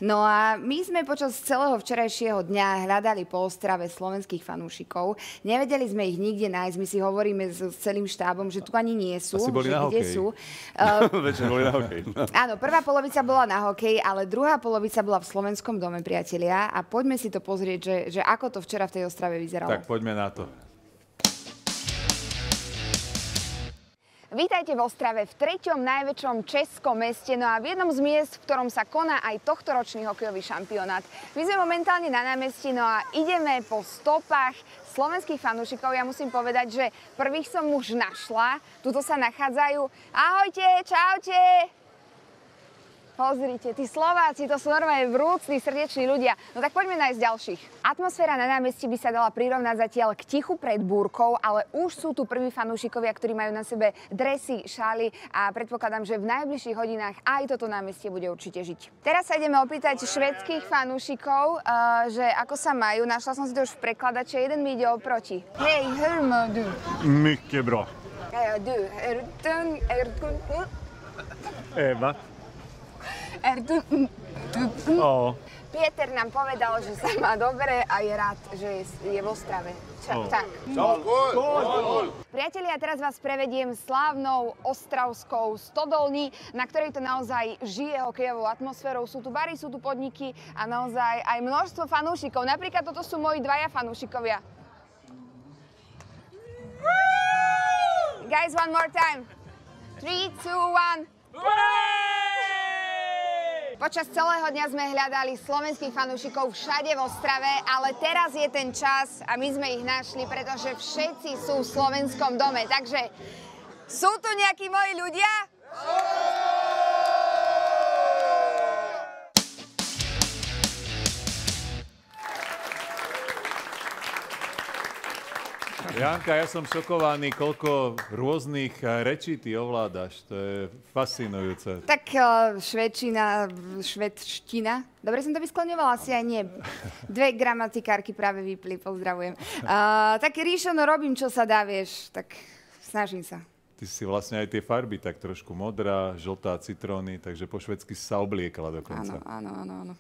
No a my sme počas celého včerajšieho dňa hľadali po Ostrave slovenských fanúšikov. Nevedeli sme ich nikde nájsť. My si hovoríme s celým štábom, že tu ani nie sú. Asi boli na kde hokeji. sú. Večer boli na hokeji. Áno, prvá polovica bola na hokej, ale druhá polovica bola v Slovenskom dome, priatelia. A poďme si to pozrieť, že ako to včera v tej Ostrave vyzeralo. Tak poďme na to. Vítajte v Ostrave, v 3. najväčšom českom meste, no a v jednom z miest, v ktorom sa koná aj tohtoročný hokejový šampionát. My sme momentálne na námestí, no a ideme po stopách slovenských fanúšikov. Ja musím povedať, že prvých som už našla. Tuto sa nachádzajú. Ahojte, čaute! Pozrite, tí Slováci, to sú normálne vrúcni, srdeční ľudia. No tak poďme nájsť ďalších. Atmosféra na námestí by sa dala prirovnať zatiaľ k tichu pred búrkou, ale už sú tu prví fanúšikovia, ktorí majú na sebe dresy, šály a predpokladám, že v najbližších hodinách aj toto námestie bude určite žiť. Teraz sa ideme opýtať švédskych fanúšikov, že ako sa majú. Našla som si to už v prekladače, jeden mi ide oproti. Hej, hurma du. Mycket bra. Du, Eva. Oh. Pieter nám povedal, že sa má dobre a je rád, že je v Ostrave. Tak. Priatelia, teraz vás prevediem slávnou ostravskou stodolní, na ktorej to naozaj žije hokejovou atmosférou. Sú tu bary, sú tu podniky a naozaj aj množstvo fanúšikov. Napríklad toto sú moji dvaja fanúšikovia. Guys, one more time. 3, 2, 1. Počas celého dňa sme hľadali slovenských fanúšikov všade v Ostrave, ale teraz je ten čas a my sme ich našli, pretože všetci sú v slovenskom dome. Takže sú tu nejakí moji ľudia? Janka, ja som šokovaný, koľko rôznych rečí ty ovládaš. To je fascinujúce. Tak švédčina. Dobre som to vyskloňovala? Asi aj nie. 2 gramatikárky práve vypli, pozdravujem. Tak Ríšo, no robím, čo sa dá, vieš. Tak snažím sa. Ty si vlastne aj tie farby, tak trošku modrá, žltá, citróny, takže po švédsky sa obliekala dokonca. Áno.